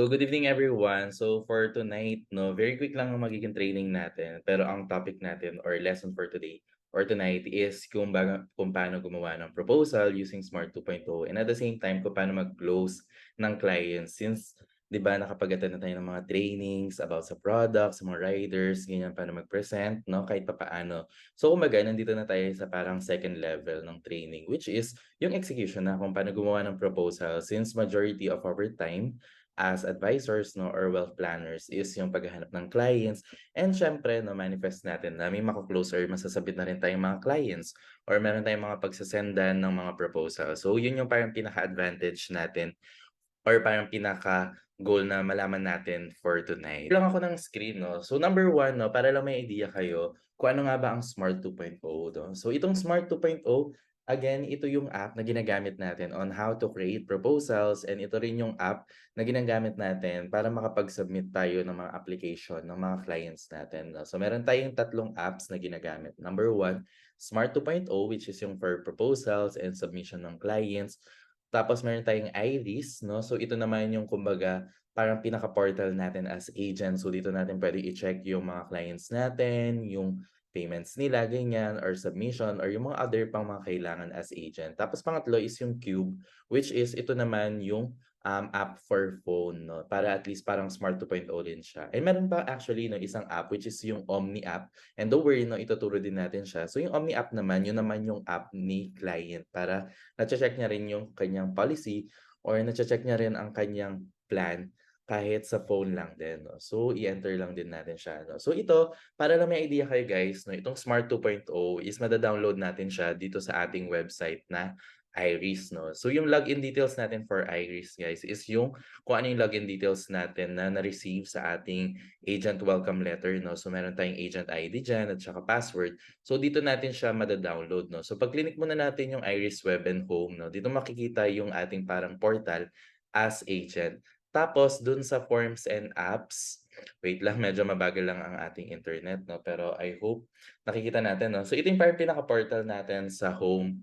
So, good evening everyone. So, for tonight, no, very quick lang ang magiging training natin. Pero ang topic natin or lesson for today or tonight is kung paano gumawa ng proposal using Smart 2.0 and at the same time kung paano mag-close ng clients since 'di ba nakapag-attend na tayo ng mga trainings about sa products, sa mga riders, ganyan paano mag-present, no, kahit papaano. So, kumbaga nandito na tayo sa parang second level ng training which is yung execution na kung paano gumawa ng proposal since majority of our time as advisors, no, or wealth planners is yung paghahanap ng clients and siyempre 'no, manifest natin na may mako-close or masasabit na rin tayong mga clients or meron tayong mga pagsesendan ng mga proposal. So yun yung parang pinaka-advantage natin or parang pinaka-goal na malaman natin for tonight. Lang ako ng screen 'no. So number one 'no, para lang may idea kayo kung ano nga ba ang Smart 2.0 'no. So itong Smart 2.0, again, ito yung app na ginagamit natin on how to create proposals and ito rin yung app na ginagamit natin para makapag-submit tayo ng mga application ng mga clients natin 'no. So meron tayong tatlong apps na ginagamit. Number one, Smart 2.0 which is yung for proposals and submission ng clients. Tapos meron tayong Iris 'no, so ito naman yung kumbaga parang pinaka-portal natin as agent. So dito natin puwede i-check yung mga clients natin, yung payments nila ganyan or submission or yung mga other pang mga kailangan as agent. Tapos pangatlo is yung Cube, which is ito naman yung, app for phone 'no, para at least parang Smart 2.0 din siya. And meron pa actually 'no, isang app which is yung Omni app and don't worry 'no, ituturo din natin siya. So yung Omni app naman, yun naman yung app ni client para nache-check niya rin yung kanyang policy or nache-check niya rin ang kanyang plan kahit sa phone lang din 'no. So i-enter lang din natin siya 'no. So ito, para lang may idea kayo guys 'no, itong Smart 2.0 is mada-download natin siya dito sa ating website na Iris 'no. So yung login details natin for Iris guys is yung kung ano yung login details natin na na-receive sa ating agent welcome letter 'no. So meron tayong agent ID diyan at saka password. So dito natin siya mada-download 'no. So pag clinic muna natin yung Iris Web and Home 'no, dito makikita yung ating parang portal as agent. Tapos dun sa forms and apps, wait lang medyo mabagal lang ang ating internet 'no, pero I hope nakikita natin 'no. So ito yung parang pinaka-portal natin sa home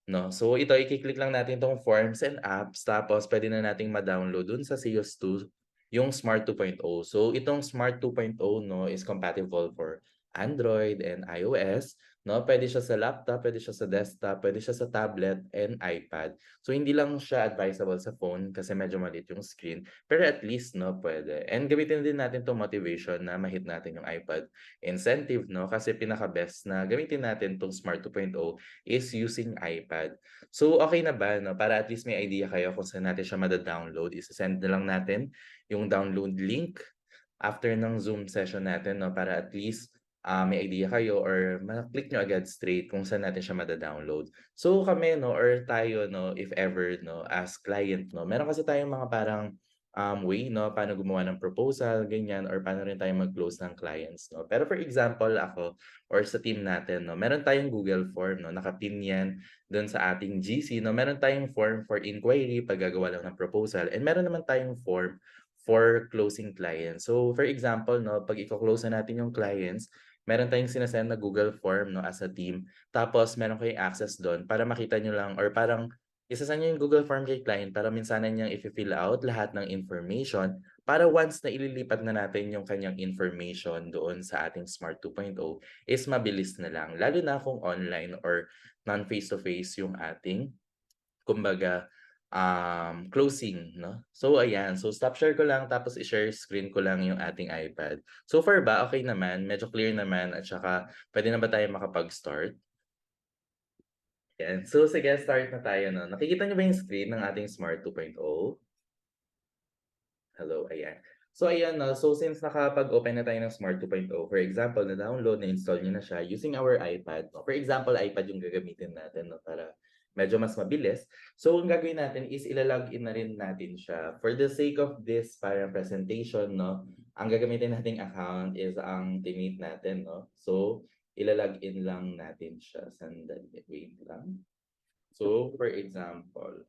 'no. So ito i-ki-click lang natin 'tong forms and apps tapos puwede na nating ma-download dun sa CS2 yung Smart 2.0. So itong Smart 2.0 'no is compatible for Android and iOS 'no. Puwede siya sa laptop, puwede siya sa desktop, puwede siya sa tablet and iPad. So hindi lang siya advisable sa phone kasi medyo maliit yung screen, pero at least 'no puwede. And gamitin din natin 'tong motivation na ma-hit natin yung iPad incentive 'no, kasi pinaka-best na gamitin natin 'tong Smart 2.0 is using iPad. So, okey na ba 'no, para at least may idea kayo kung saan natin siya mada-download, ise-send na lang natin yung download link after ng Zoom session natin 'no, para at least, may idea kayo or ma-click niyo agad straight kung saan natin siya mada-download. So, kami 'no or tayo 'no, if ever 'no, as client 'no, meron kasi tayong mga parang, way 'no, paano gumawa ng proposal ganyan or paano rin tayo mag-close ng clients 'no. Pero for example ako or sa team natin 'no, meron tayong Google form 'no, naka-pin 'yan do'n sa ating GC 'no. Meron tayong form for inquiry, paggagawa lang ng proposal and meron naman tayong form for closing clients. So, for example 'no, 'pag iko-close na natin yung clients, meron tayong sine-send na Google form 'no, as a team. Tapos meron kayong access do'n para makita niyo lang or parang ise-send niyo yung Google form kay client para minsanan niyang ifi-fill out lahat ng information para once na ililipat na natin yung kanyang information doon sa ating Smart 2.0 is mabilis na lang. Lalo na kung online or non-face to face yung ating kumbaga, closing 'no. So ayan, so stop share ko lang tapos i-share screen ko lang yung ating iPad. So far ba okey naman, medyo clear naman at saka puwede na ba tayo makapag-start? Yan. So sige start na tayo 'no. Nakikita niyo ba yung screen ng ating Smart 2.0? Hello, ayan. So ayan 'no, so since nakapag-open na tayo ng Smart 2.0, for example na-download, na-install niyo na siya using our iPad 'no. For example, iPad yung gagamitin natin 'no, para medyo mas mabilis. So ang gagawin natin is ila-login na rin natin siya. For the sake of this parang presentation 'no, ang gagamitin nating account is ang teammate natin 'no. So ila-login lang natin siya. Sandali, wait lang. So for example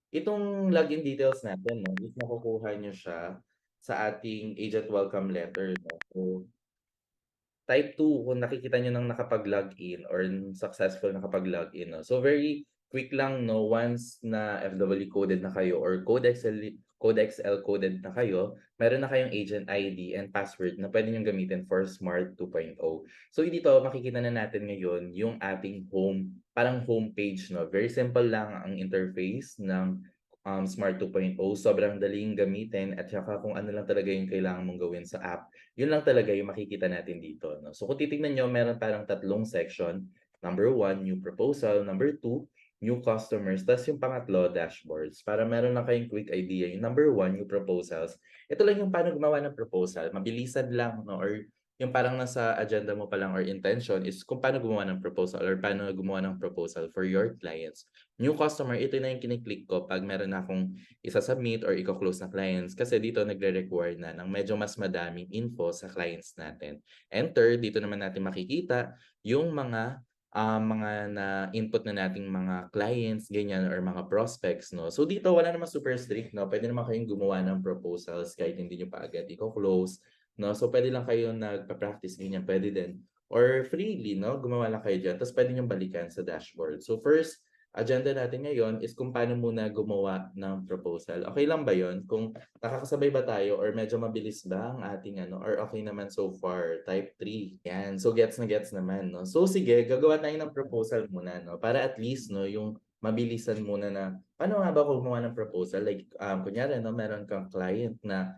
itong login details natin 'no, is makukuha niyo siya sa ating agent welcome letter 'no. So, type 2 kung nakikita niyo ng nakapag-login or successful nakapag-login 'no. So, very quick lang 'no, once na FW coded na kayo or code Code coded na kayo, meron na kayong agent ID and password na pwede niyong gamitin for Smart 2.0. So dito makikita na natin ngayon yung ating parang homepage, no? Very simple lang ang interface ng Smart 2.0. Sobrang daling gamitin at saka kung ano lang talaga yung kailangan mong gawin sa app, yun lang talaga yung makikita natin dito, no? So kung titignan niyo, meron parang tatlong section. Number 1, new proposal. Number 2, new customers. Tas yung pangatlo, dashboards. Para meron lang kayong quick idea. Yung number 1, new proposals. Ito lang yung paano gumawa ng proposal. Mabilisan lang, no? Or yung parang nasa agenda mo pa lang or intention is kung paano gumawa ng proposal or paano gumawa ng proposal for your clients. New customer, ito na yung kiniklik ko pag meron na akong isa-submit or iko-close na clients kasi dito nagre-require na ng medyo mas madaming info sa clients natin. Enter, dito naman natin makikita yung mga na-input na nating mga clients, ganyan, or mga prospects, no? So dito wala namang super strict, no? Pwede naman kayong gumawa ng proposals kahit hindi nyo pa agad i-close, no? So pwede lang kayo nagpa-practice, ganyan, pwede din. Or freely, no? Gumawa lang kayo dyan. Tapos pwede nyo balikan sa dashboard. So first, agenda natin ngayon is kung paano muna gumawa ng proposal. Okay lang ba yon? Kung nakakasabay ba tayo or medyo mabilis ba ang ating or okay naman so far? Type 3. Yan. So gets na gets naman, no? So sige, gagawa tayo ng proposal muna, no? Para at least, no, yung mabilisan muna na paano nga ba ako gumawa ng proposal? Like, kunyari, no, meron kang client na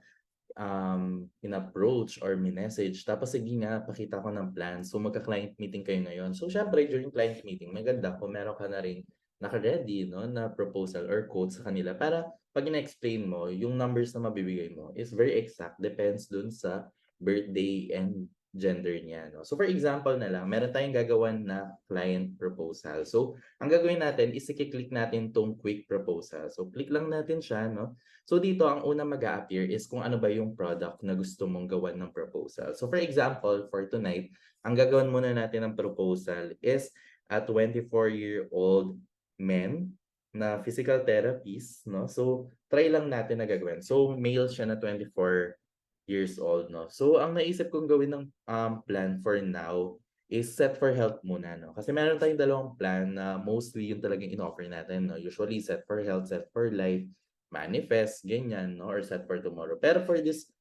in-approach or minessage. Tapos sige nga, pakita ko ng plan. So magka-client meeting kayo ngayon. So syempre, during client meeting, maganda kung meron ka na rin naka-ready, no, na proposal or quote sa kanila para pag ina-explain mo, yung numbers na mabibigay mo is very exact, depends dun sa birthday and gender niya, no. So for example na lang, meron tayong gagawan na client proposal. So ang gagawin natin is i-click natin tong quick proposal. So click lang natin siya, no. So dito ang unang mag-a-appear is kung ano ba yung product na gusto mong gawan ng proposal. So for example, for tonight, ang gagawin muna natin ng proposal is a 24-year-old man na physical therapist, no? So try lang natin na gagawin. So male siya na 24 years old, no? So ang naisip kong gawin ng plan for now is Set for Health muna, no? Kasi meron tayong dalawang plan na mostly yung talagang in-offer natin, no? Usually Set for Health, Set for Life, Manifest, ganyan, no? Or Set for Tomorrow. Pero for this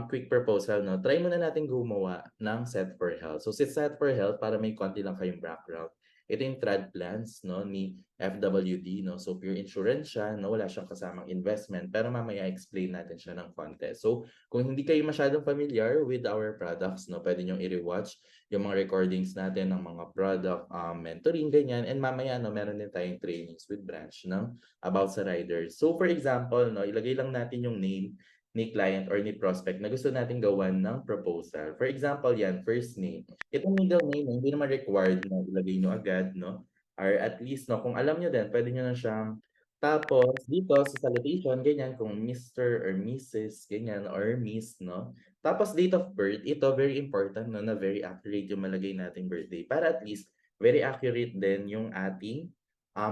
quick proposal, no? Try muna natin gumawa ng Set for Health. So si Set for Health, para may konti lang kayong background, ito yung trad plans, no, ni FWD, no. So pure insurance siya, no, wala siyang kasamang investment, pero mamaya explain natin siya ng konti. So kung hindi kayo masyadong familiar with our products, no, pwede niyong i-rewatch yung mga recordings natin ng mga product mentoring, ganyan. And mamaya, no, meron din tayong trainings with branch ng about sa riders. So for example, no, ilagay lang natin yung name ni client or ni prospect na gusto nating gawan ng proposal. For example, yan, first name. Itong middle name, hindi naman required na ilagay nyo agad, no? Or at least, no, kung alam nyo din, pwede nyo na siyang tapos, dito sa salutation, ganyan, kung Mr. or Mrs., ganyan, or Miss, no? Tapos, date of birth, ito, very important, no, na very accurate yung malagay nating birthday. Para at least, very accurate din yung ating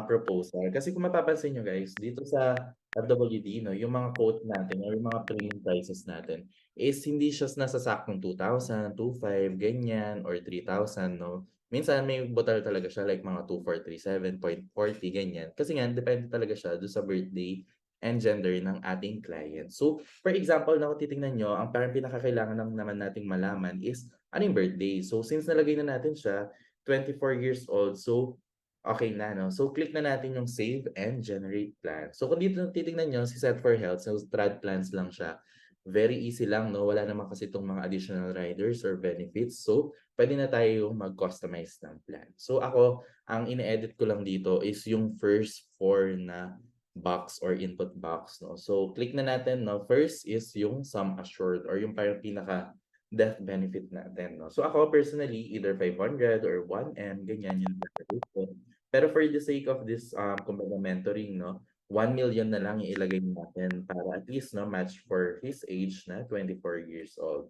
proposal. Kasi kung mapapansin nyo, guys, dito sa FWD, no, yung mga quote natin or yung mga premium prices natin is hindi siya nasa saktong 2,000, 2,500, ganyan, or 3,000, no? Minsan may butal talaga siya like mga 2,437.40 ganyan. Kasi nga depende talaga siya do sa birthday and gender ng ating client. So, for example, na kung titingnan nyo, ang parang pinakakailangan lang naman nating malaman is ano yung birthday. So, since nalagay na natin siya, 24 years old, so okay na, no? So, click na natin yung Save and Generate Plan. So, kung dito titingnan nyo, si Set for Health, so trad plans lang siya. Very easy lang, no? Wala naman kasi itong mga additional riders or benefits. So, pwede na tayo mag-customize ng plan. So, ako, ang ine-edit ko lang dito is yung first four na box or input box, no? So, click na natin, no? First is yung sum assured or yung parang pinaka death benefit natin, no? So, ako personally, either 500 or 1M, ganyan yung preferred ko. Pero for the sake of this kumbaga mentoring, no, 1 million na lang ilagay natin para at least, no, match for his age na 24 years old.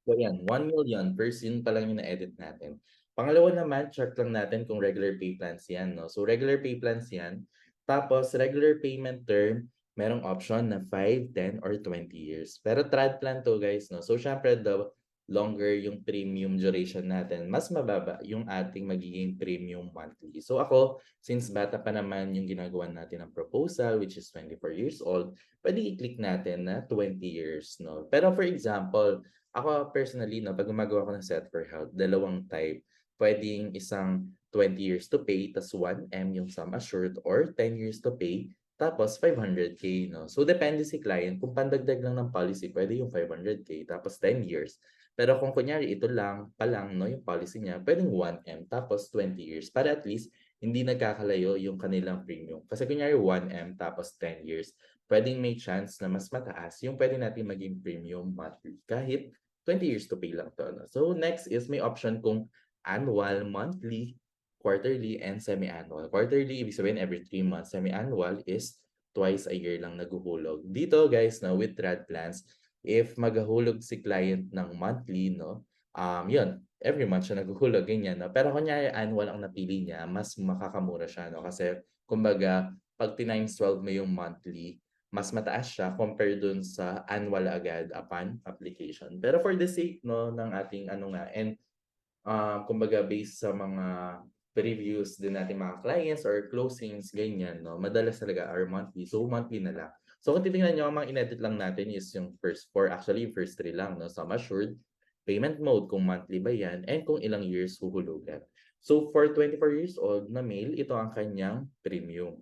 So yan, 1 million, first yun pa lang yung na-edit natin. Pangalawa naman, check lang natin kung regular pay plans yan, no? So regular pay plans yan. Tapos regular payment term, merong option na 5, 10, or 20 years. Pero trad plan to, guys, no? So syempre, longer yung premium duration natin, mas mababa yung ating magiging premium monthly. So ako, since bata pa naman yung ginagawa natin ng proposal, which is 24 years old, pwede i-click natin na 20 years, no? Pero for example, ako personally, no, pag gumagawa ko ng Set for Health, dalawang type. Pwedeng isang 20 years to pay, tas 1M yung sum assured, or 10 years to pay, tapos 500K, no? So, depende si client. Kung pandagdag lang ng policy, pwede yung 500K, tapos 10 years. Pero kung kunyari, ito lang, pa lang, no, yung policy niya, pwedeng 1M, tapos 20 years. Para at least, hindi nagkakalayo yung kanilang premium. Kasi kunyari, 1M, tapos 10 years, pwedeng may chance na mas mataas yung pwede natin maging premium monthly. Kahit 20 years to pay lang to. No? So, next is may option kung annual, monthly, quarterly, and semi-annual. Quarterly, ibig sabihin every 3 months. Semi-annual is twice a year lang naguhulog. Dito guys, no, with trad plans, if maghahulog si client ng monthly, no, yun, every month siya naguhulog, ganyan, no. Pero kunyari annual ang napili niya, mas makakamura siya, no, kasi kumbaga, pag times 12 mo yung monthly, mas mataas siya compare dun sa annual agad upon application. Pero for the sake, no, ng ating ano nga, and kumbaga based sa mga previews din natin mga clients or closings, ganyan, no? Madalas talaga are monthly. So, monthly na lang. So, kung titingnan nyo, ang mga inedit lang natin is yung first four, actually yung first three lang, no? Sum assured, payment mode, kung monthly ba yan, and kung ilang years huhulugan. So, for 24 years old na male, ito ang kanyang premium.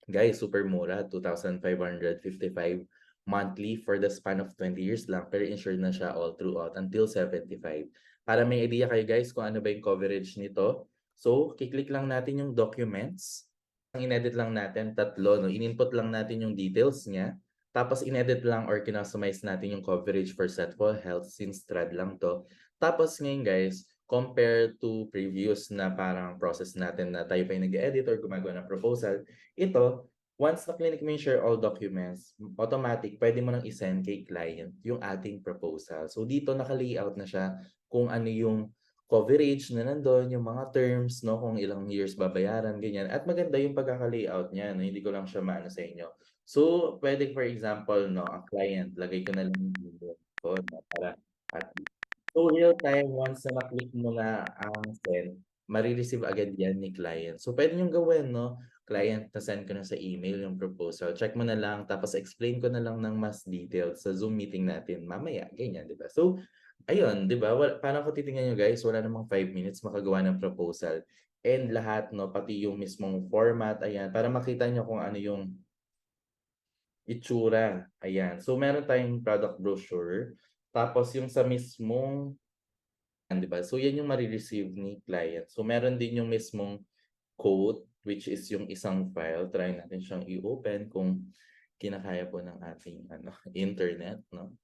Guys, super mura, 2,555 monthly for the span of 20 years lang, pero insured na siya all throughout until 75. Para may idea kayo guys kung ano ba yung coverage nito, so kiklik lang natin yung documents. Ang inedit lang natin, tatlo, no? In-input lang natin yung details niya, tapos inedit lang or kinostomize natin yung coverage for Setful Health since trad lang to. Tapos ngayon guys, compared to previous na parang process natin na tayo pa yung nag-edit or gumagawa ng proposal, ito, once na-clinic mo yung share all documents, automatic, pwede mo nang i-send kay client yung ating proposal. So, dito naka-layout na siya kung ano yung coverage na nandun, yung mga terms, no, kung ilang years babayaran, ganyan. At maganda yung pagkaka-layout niya, no, hindi ko lang siya maano sa inyo. So, pwede for example, no, ang client, lagay ko na lang yung video ko, no, para at so, real time, once na ma-click mo na ang send, mare-receive agad yan ni client. So, pwede niyong gawin, no? Client, na-send ko na sa email yung proposal. Check mo na lang, tapos explain ko na lang ng mas detailed sa Zoom meeting natin mamaya. Ganyan, di ba? So, ayun, di ba? Parang kung titingnan nyo guys, wala namang 5 minutes makagawa ng proposal. And lahat, no? Pati yung mismong format, ayan, para makita nyo kung ano yung itsura. Ayan. So, meron tayong product brochure. Tapos, yung sa mismong 'di ba? So, yan yung mare-receive ni client. So, meron din yung mismong quote, which is yung isang file. Try natin siyang i-open kung kinakaya po ng ating ano, internet, no?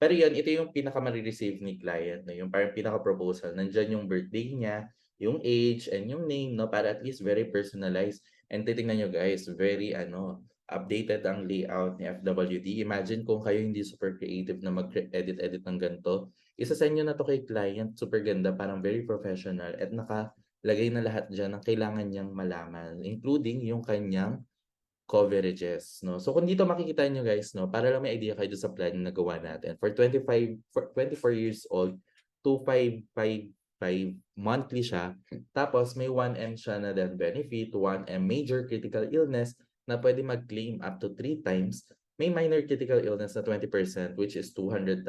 Pero yun, ito yung pinaka-mare-receive ni client, no? Yung parang pinaka-proposal. Nandyan yung birthday niya, yung age, and yung name, no? Para at least very personalized. And titingnan nyo guys, very ano, updated ang layout ni FWD. Imagine kung kayo hindi super creative na mag-edit-edit ng ganito. Isa-send nyo na to kay client, super ganda, parang very professional. At nakalagay na lahat dyan ang kailangan niyang malaman, including yung kanyang coverages, no? So kung dito makikita niyo guys, no, para lang may idea kayo sa plan na nagawa natin. For 24 years old, 2,555 monthly siya. Tapos may 1M siya na death benefit, 1M major critical illness na pwede mag-claim up to 3 times. May minor critical illness na 20% which is 200,000.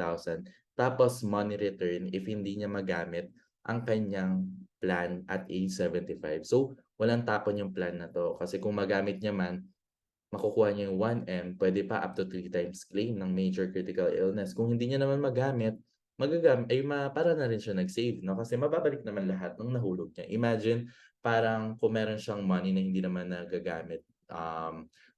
Tapos money return if hindi niya magamit ang kanyang plan at age 75. So, walang tapon yung plan na to. Kasi kung magamit niya man, makukuha niya yung 1M, pwede pa up to 3 times claim ng major critical illness. Kung hindi niya naman magamit, para na rin siya nag-save, no? Kasi mababalik naman lahat ng nahulog niya. Imagine, parang kung meron siyang money na hindi naman nagagamit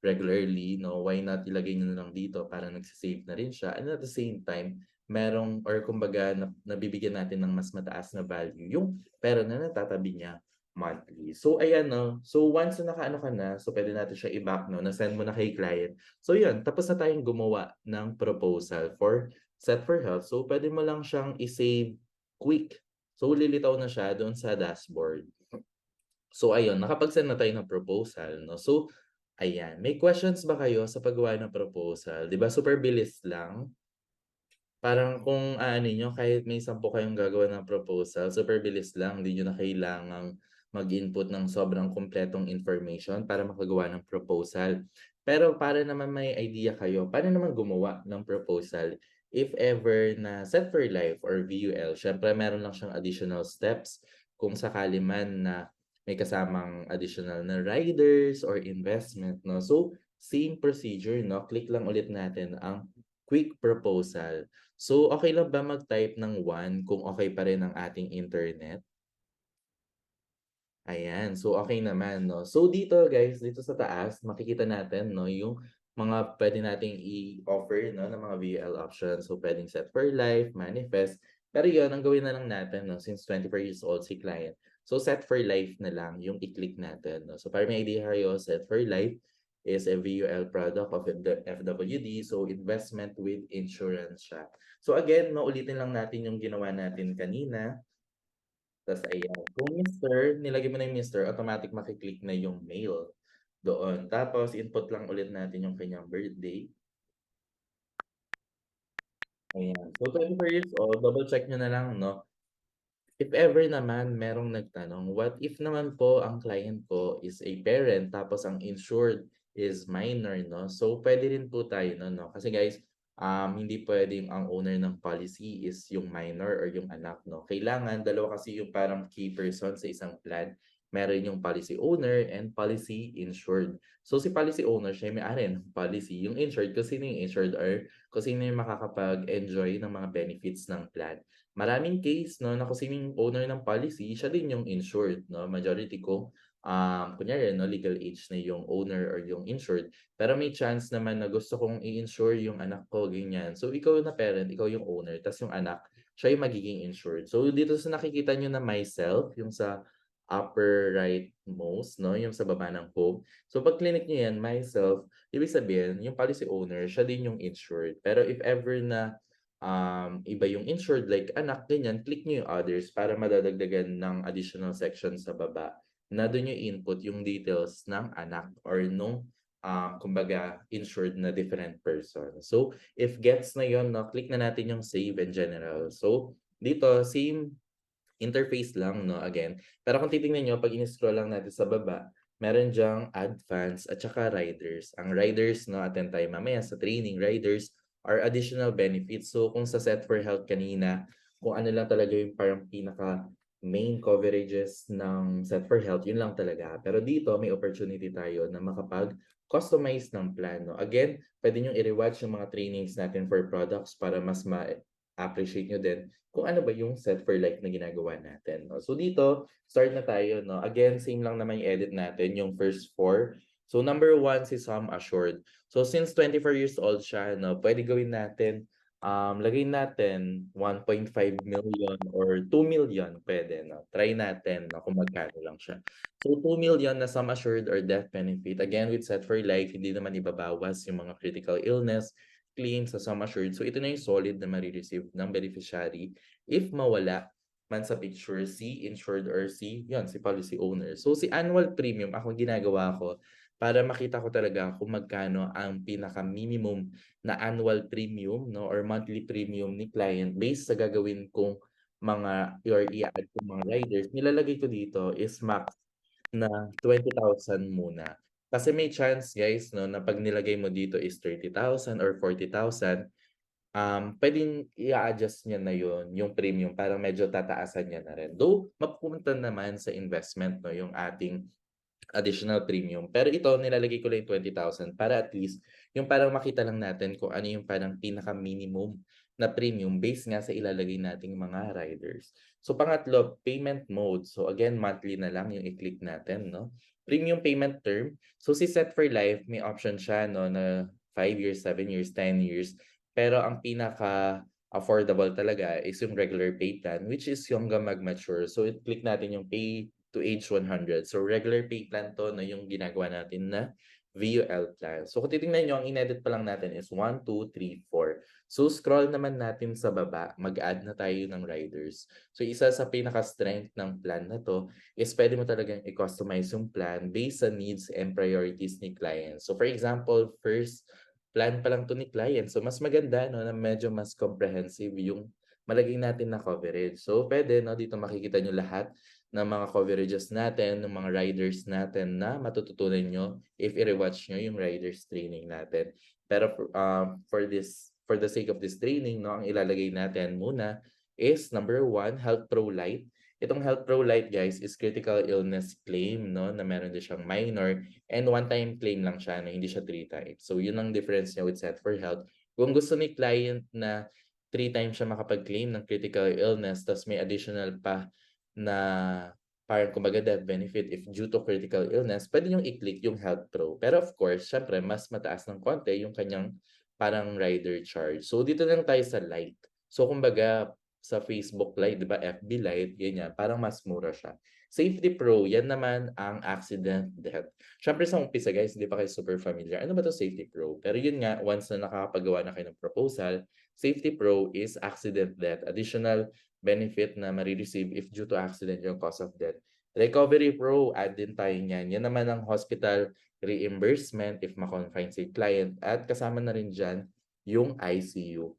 regularly, no? Why not ilagay niyo na lang dito para nagsisave na rin siya. And at the same time, merong, or kumbaga, nabibigyan natin ng mas mataas na value yung pera na natatabi niya monthly. So ayan 'no, so once na nakaano ka na, so pwede natin siya i-back 'no, na-send mo na kay client. So yun, tapos na tayong gumawa ng proposal for Set for Health. So pwede mo lang siyang i-save quick. So lilitaw na siya doon sa dashboard. So ayun, nakapag-send na tayo ng proposal 'no. So ayan, may questions ba kayo sa paggawa ng proposal? 'Di ba super bilis lang? Parang kung aanuhin niyo kahit may 10 kayong gagawa ng proposal, super bilis lang. Hindi niyo na kailangang mag-input ng sobrang kumpletong information para makagawa ng proposal. Pero para naman may idea kayo, paano naman gumawa ng proposal if ever na Set for Life or VUL, siyempre meron lang siyang additional steps kung sakali man na may kasamang additional na riders or investment, no? So, same procedure, no? Click lang ulit natin ang quick proposal. So, okay lang ba mag-type ng 1 kung okay pa rin ang ating internet? Ayan, so okay naman 'no. So dito guys, dito sa taas makikita natin 'no, yung mga puwede nating i-offer 'no, ng mga VL options. So puwedeng set for life, manifest, pero 'yun ang gawin na lang natin 'no, since 24 years old si client. So set for life na lang yung i-click natin 'no. So para may idea kayo, set for life is a VUL product of the FWD, so investment with insurance siya. So again, maulitin lang natin yung ginawa natin kanina. Tas ayan, kung mister, nilagay mo na yung mister, automatic maki-click na yung mail doon. Tapos input lang ulit natin yung kanyang birthday. Ayan. So 24 years old, double check niyo na lang 'no. If ever naman merong nagtanong, what if naman po ang client ko is a parent tapos ang insured is minor 'no? So puwede rin po tayo nun 'no, kasi guys, hindi puwedeng ang owner ng policy is yung minor or yung anak 'no. Kailangan dalawa kasi yung parang key person sa isang plan. Meron yung policy owner and policy insured. So si policy owner siya yung may-ari ng policy, yung insured kung sino yung insured or kung sino yung makakapag-enjoy ng mga benefits ng plan. Maraming case 'no, na kung sino yung owner ng policy, siya din yung insured 'no. Majority kung, kunyari 'no, legal age na yung owner or yung insured, pero may chance naman na gusto kong i-insure yung anak ko, ganyan. So ikaw na parent, ikaw yung owner, ta's yung anak, siya yung magiging insured. So dito sa nakikita niyo na myself, yung sa upper right most 'no, yung sa baba ng home. So 'pag clinic niyo yan, myself, ibig sabihin yung policy owner, siya din yung insured. Pero if ever na iba yung insured like anak ganyan, click niyo yung others para madadagdagan ng additional section sa baba na dun niyo input yung details ng anak or nung, kumbaga insured na different person. So, if gets na yun 'no, click na natin yung save and general. So, dito same interface lang 'no, again. Pero kung titingnan niyo 'pag ini-scroll lang natin sa baba, meron diyang add fans at saka riders. Ang riders 'no, attend tayo mamaya sa training, riders are additional benefits. So kung sa Set for Health kanina, kung ano lang talaga yung parang pinaka main coverages ng Set for Health, yun lang talaga. Pero dito may opportunity tayo na makapag-customize ng plan 'no. Again, puwede niyong i-rewatch yung mga trainings natin for products para mas ma-appreciate niyo din kung ano ba yung set for life na ginagawa natin 'no. So dito, start na tayo 'no. Again, same lang naman yung edit natin, yung first 4. So number 1 si sum assured. So since 24 years old siya 'no, puwede gawin natin, lagay natin 1.5 million or 2 million puwede 'no. Try natin 'no kung magkano lang siya. So 2 million na sum assured or death benefit. Again, with set for life, hindi naman ibabawas yung mga critical illness, claim sa sum assured. So ito na yung solid na mare-receive ng beneficiary if mawala man sa picture si insured or si policy owner. So si annual premium, ako ginagawa ko para makita ko talaga kung magkano ang pinaka-minimum na annual premium 'no or monthly premium ni client based sa gagawin kong mga or i-a-add kong mga riders. Nilalagay ko dito is max na 20,000 muna. Kasi may chance guys 'no, na 'pag nilagay mo dito is 30,000 or 40,000, puwedeng i-a-adjust niya na yun, yung premium parang medyo tataasan niya na rin. Though mapupunta naman sa investment 'no, yung ating additional premium. Pero ito nilalagay ko lang yung 20,000 para at least yung parang makita lang natin kung ano yung parang pinaka-minimum na premium based nga sa ilalagay nating mga riders. So pangatlo, payment mode. So again, monthly na lang yung i-click natin 'no. Premium payment term. So si Set for Life may option siya 'no na 5 years, 7 years, 10 years. Pero ang pinaka-affordable talaga is yung regular pay plan which is yung hanggang mag-mature. So i-click natin yung pay to age 100. So regular pay plan 'to na yung ginagawa natin na VUL plan. So kung titingnan niyo ang inedit pa lang natin is 1, 2, 3, 4. So scroll naman natin sa baba, mag-add na tayo ng riders. So isa sa pinaka-strength ng plan na 'to is puwede mo talagang i-customize yung plan based sa needs and priorities ni client. So for example, first plan pa lang 'to ni client. So mas maganda 'no, na medyo mas comprehensive yung malagay natin na coverage. So puwede 'no, dito makikita niyo lahat ng mga coverages natin, ng mga riders natin na matututunan niyo if i-rewatch niyo yung riders training natin. Pero for the sake of this training 'no, ang ilalagay natin muna is number 1, Health Pro Lite. Itong Health Pro Lite guys is critical illness claim 'no, na meron din siyang minor and one-time claim lang siya na hindi siya 3 times. So yun ang difference niya with Set for Health. Kung gusto ni client na 3 times siya makapag-claim ng critical illness ta's may additional pa na parang kumbaga death benefit if due to critical illness, puwede niyong i-click yung Health Pro. Pero of course, siyempre mas mataas ng konti yung kanyang parang rider charge. So dito lang tayo sa Lite. So kumbaga sa Facebook Lite, 'di ba, FB Lite, ganyan, parang mas mura siya. Safety Pro, yan naman ang accident death. Siyempre sa umpisa guys, hindi pa kayo super familiar. Ano ba 'to Safety Pro? Pero yun nga, once na nakakapagawa na kayo ng proposal, Safety Pro is accident death. Additional benefit na mare-receive if due to accident yung cause of death. Recovery Pro, add din tayo niyan. Yan naman ang hospital reimbursement if ma-confine si client at kasama na rin diyan yung ICU.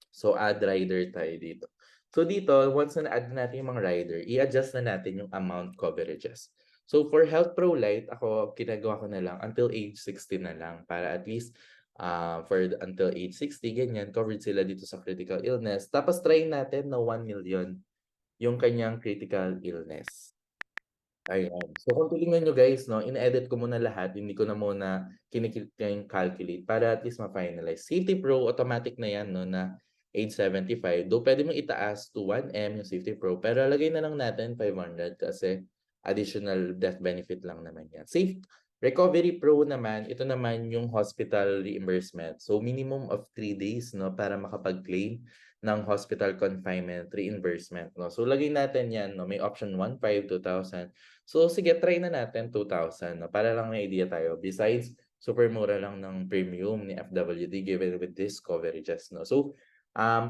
So add rider tayo dito. So dito, once na add natin yung mga rider, i-adjust na natin yung amount coverages. So for Health Pro Lite, ako ginagawa ko na lang until age 60 na lang para at least until age 60, ganyan, covered sila dito sa critical illness. Tapos try natin na 1 million yung kanyang critical illness. Ayan. So kung titingnan niyo guys 'no, in-edit ko muna lahat, hindi ko na muna yung calculate para at least ma-finalize. Safety Pro automatic na 'yan 'no, na age 75. Though puwede mong itaas to 1M yung Safety Pro, pero lagay na lang natin 500 kasi additional death benefit lang naman 'yan. Recovery Pro naman, ito naman yung hospital reimbursement. So minimum of 3 days 'no, para makapag-claim ng hospital confinement reimbursement 'no. So lagay natin 'yan 'no, may option 1,500, 2,000. So sige, try na natin 2,000 no, para lang may idea tayo. Besides, super mura lang ng premium ni FWD given with this coverages 'no. So,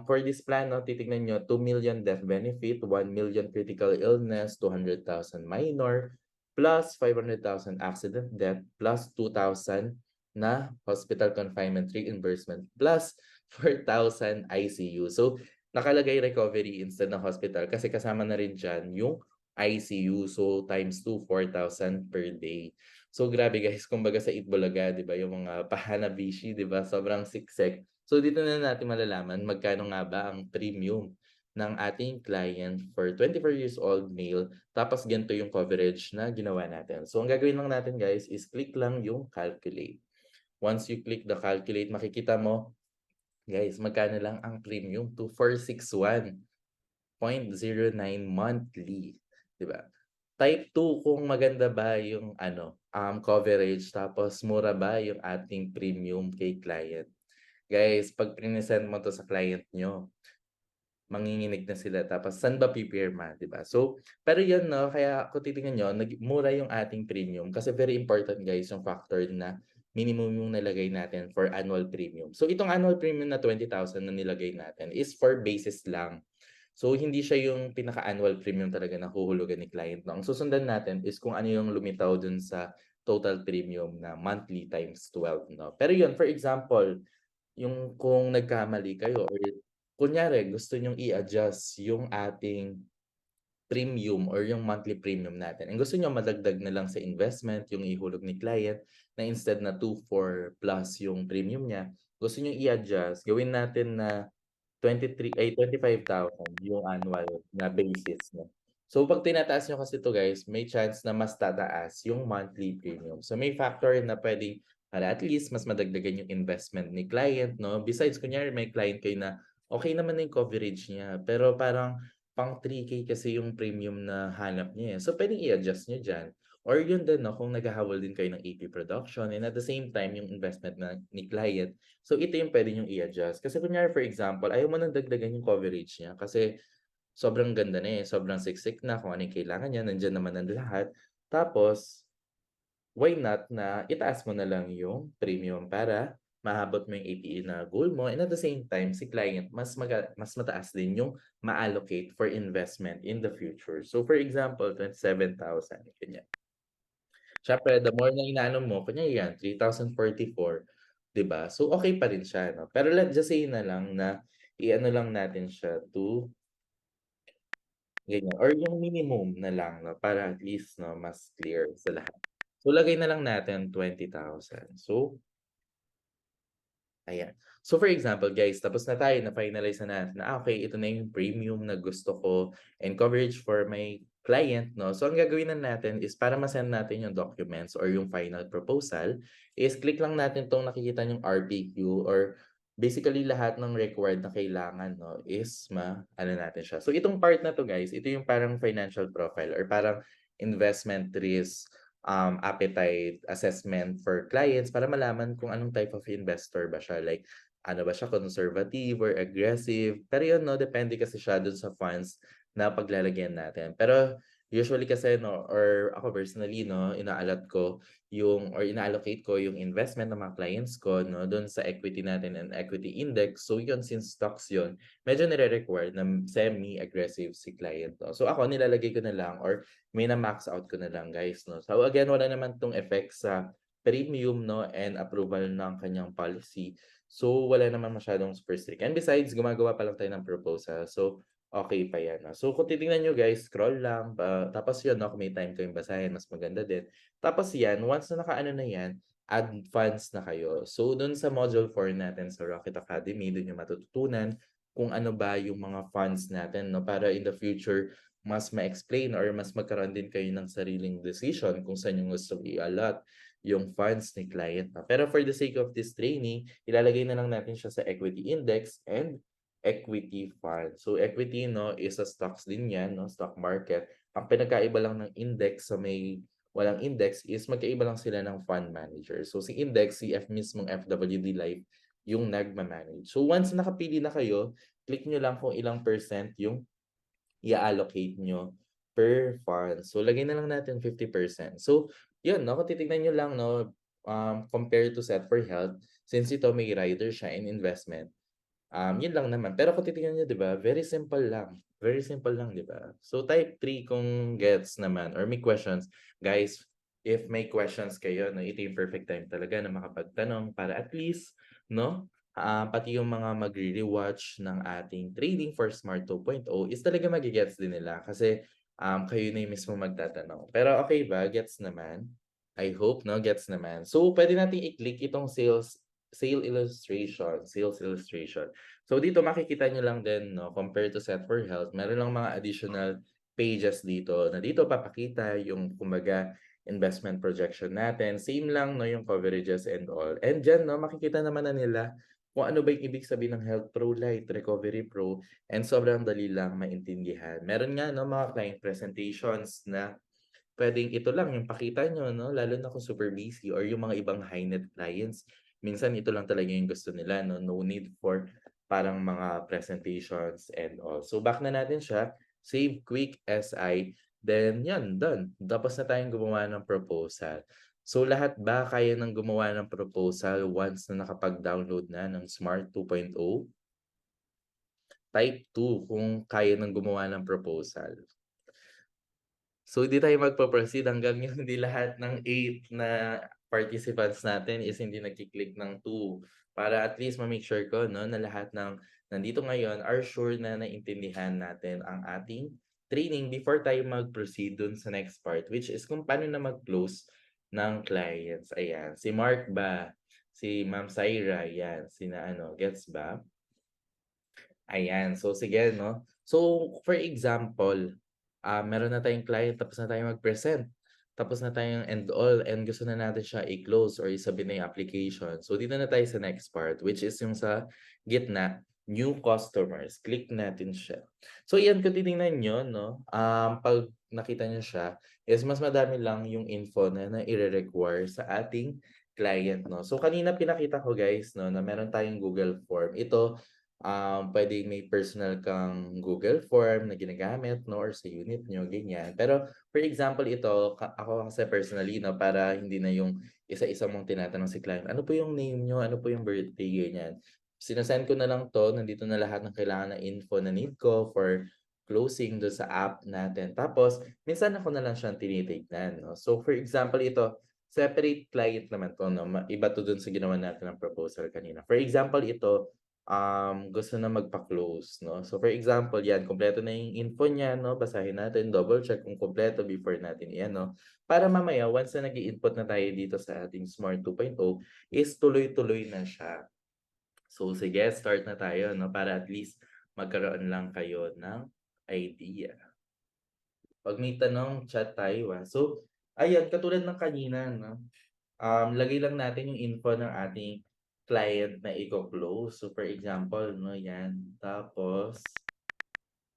for this plan 'no, titignan niyo 2 million death benefit, 1 million critical illness, 200,000 minor, plus 500,000 accident death, plus 2,000 na hospital confinement reimbursement, plus 4,000 ICU. So, nakalagay recovery instead ng hospital kasi kasama na rin diyan yung ICU. So, times 2, 4,000 per day. So, grabe guys, kumbaga sa Itbulaga, 'di ba, yung mga Pahanabishi, 'di ba, sobrang siksik. So, dito na natin malalaman magkano nga ba ang premium ng ating client for 24 years old male, tapos ganito yung coverage na ginawa natin. So, ang gagawin lang natin guys is click lang yung calculate. Once you click the calculate, makikita mo, guys, magkano lang ang premium? 2,461.09 monthly, 'di ba? Type 2 kung maganda ba yung ano, coverage tapos mura ba yung ating premium kay client. Guys, 'pag prinesent mo 'to sa client niyo, manginginig na sila tapos saan ba pipirma, 'di ba? So, pero 'yun 'no, kaya kung titingnan niyo mura yung ating premium kasi very important guys yung factor na minimum yung nilagay natin for annual premium. So, itong annual premium na 20,000 na nilagay natin is for basis lang. So, hindi siya yung pinaka-annual premium talaga na huhulugan ni client 'no. Ang susundan natin is kung ano yung lumitaw dun sa total premium na monthly times 12 'no. Pero 'yun, for example, yung kung nagkamali kayo or kunyari gusto niyong i-adjust yung ating premium or yung monthly premium natin and gusto niyo madagdag na lang sa investment yung ihulog ni client na instead na 2,400 plus yung premium niya, gusto niyo i-adjust, gawin natin na 25,000 yung annual na basis 'no. So 'pag tinataas niyo kasi 'to guys, may chance na mas tataas yung monthly premium. So may factor na puwedeng para at least mas madagdagan yung investment ni client 'no. Besides kunyari may client kayo na okey naman na yung coverage niya, pero parang pang 3K kasi yung premium na hanap niya, eh. So puwedeng i-adjust niyo diyan or yun din 'no, kung naghahabol din kayo ng AP production and at the same time yung investment na ni client. So ito yung puwede niyong i-adjust. Kasi kunyari for example, ayaw mo ng dagdagan yung coverage niya kasi sobrang ganda na, eh, sobrang siksik na, kung ano yung kailangan niya nandiyan naman ang lahat. Tapos, why not na itaas mo na lang yung premium para maabot mo yung APE na goal mo and at the same time si client mas mataas din yung ma-allocate for investment in the future. So for example, 27,000 ganyan. Siyempre the more na inaano mo, kunyari yan 3,044. 'di ba? So, okey pa rin siya 'no, pero let's just say na lang na i-ano lang natin siya to ganyan or yung minimum na lang 'no, para at least 'no, mas clear sa lahat. So, lagay na lang natin 20,000. So, ayan. So, for example guys, tapos na tayo, na-finalize na natin na, okey ito na yung premium na gusto ko and coverage for my client 'no. So, ang gagawin na natin is para ma-send natin yung documents or yung final proposal is click lang natin 'tong nakikita niyong RPQ or basically lahat ng required na kailangan 'no is ma-ano natin siya. So, itong part na 'to guys, ito yung parang financial profile or parang investment risk appetite assessment for clients para malaman kung anong type of investor ba siya, like ano ba siya, conservative or aggressive. Pero yun 'no, depende kasi siya dun sa funds na paglalagyan natin. Pero usually kasi 'no, or ako personally 'no, ina-allot ko yung or ina-allocate ko yung investment ng mga clients ko 'no, dun sa equity natin and equity index. So yun, since stocks yun, medyo nire-require na semi-aggressive si client 'no. So ako nilalagay ko na lang or mina-max out ko na lang guys 'no. So again, wala naman 'tong effect sa premium 'no and approval ng kanyang policy. So wala naman masyadong super strict and besides gumagawa pa lang tayo ng proposal. So okey pa 'yan 'no. So kung titingnan niyo guys, scroll lang tapos 'yun 'no, kung may time kayong basahin mas maganda din. Tapos 'yan, once na nakaano na 'yan, add funds na kayo. So dun sa module 4 natin sa Rocket Academy, dun niyo matututunan kung ano ba yung mga funds natin 'no, para in the future mas ma-explain or mas magkaroon din kayo ng sariling decision kung saan yung gustong i-allot yung funds ni client 'no. Pero for the sake of this training, ilalagay na lang natin siya sa equity index and equity fund. So equity 'no, is sa stocks din 'yan 'no, stock market. Ang pinagkaiba lang ng index sa may walang index is magkaiba lang sila ng fund manager. So si index, si mismong FWD Life yung nagma-manage. So once nakapili na kayo, click niyo lang kung ilang percent yung i-allocate nyo per fund. So, lagay na lang natin 50%. So, yun 'no, kung titignan niyo lang 'no, compared to Set for Health, since ito may rider siya in investment, yun lang naman. Pero kung titignan niyo 'di ba, very simple lang 'di ba? So, type 3 kung gets naman or may questions. Guys, if may questions kayo 'no, ito yung perfect time talaga na makapagtanong para at least 'no, pati yung mga magre-rewatch ng ating Trading for Smart 2.0 is talaga mage-gets din nila kasi, kayo na yung mismong magtatanong. Pero okey ba, gets naman? I hope 'no, gets naman. So, puwede nating i-click itong sales illustration. So, dito makikita niyo lang din 'no, compared to Set for Health, meron lang mga additional pages dito na dito papakita yung kumbaga investment projection natin. Same lang 'no, yung coverages and all. And diyan 'no, makikita naman na nila kung ano ba yung ibig sabihin ng Health Pro Lite, Recovery Pro, and sobrang dali lang maintindihan. Meron nga 'no, mga client presentations na puwedeng ito lang yung pakita niyo 'no, lalo na kung super busy or yung mga ibang high net clients. Minsan ito lang talaga yung gusto nila 'no, no need for parang mga presentations and all. So back na natin siya, save quick SI, then 'yan done. Tapos na tayong gumawa ng proposal. So lahat ba kaya ng gumawa ng proposal once na nakapag-download na ng Smart 2.0? Type 2 kung kaya ng gumawa ng proposal. So, hindi tayo magpo-proceed hanggang yung hindi lahat ng 8 na participants natin is hindi nagki-click ng 2 para at least ma-make sure ko 'no, na lahat ng nandito ngayon are sure na naintindihan natin ang ating training before tayo mag-proceed dun sa next part, which is kung paano na mag-close ng clients. Ayan, si Mark ba, si Ma'am Syra, 'yan, sina ano, gets ba? Ayan, so sige 'no. So, for example, meron na tayong client tapos na tayong mag-present, tapos na tayong and all and gusto na natin siya i-close or i-submit na yung application. So, dito na tayo sa next part which is yung sa gitna, new customers, click natin siya. So, iyan kung titingnan niyo 'no, 'pag nakita niyo siya is mas madami lang yung info na ire-require sa ating client 'no. So, kanina pinakita ko guys 'no, na meron tayong Google form. Ito puwedeng may personal kang Google form na ginagamit 'no or sa unit niyo ganyan. Pero for example ito ako kasi personally 'no para hindi na yung isa-isa mong tinatanong si client, "Ano po yung name niyo? Ano po yung birthday?" Ganyan. Ko na lang 'to, nandito na lahat ng kailangan na info na need ko for closing dun sa app natin. Tapos minsan ako na lang siyang tinitignan 'no. So for example ito, separate client naman 'to 'no, iba 'to dun sa ginawa natin ng proposal kanina. For example ito, gusto na magpa-close 'no. So for example 'yan, kumpleto na yung info niya 'no, basahin natin, double check kung kumpleto before natin i-ano, para mamaya once na nag-i-input na tayo dito sa ating Smart 2.0 is tuloy-tuloy na siya. So sige, start na tayo 'no, para at least magkaroon lang kayo ng idea. 'Pag may tanong, chat tayo, So, ayan katulad ng kanina 'no, lagay lang natin yung info ng ating client na iko-close. So, for example 'no, 'yan. Tapos,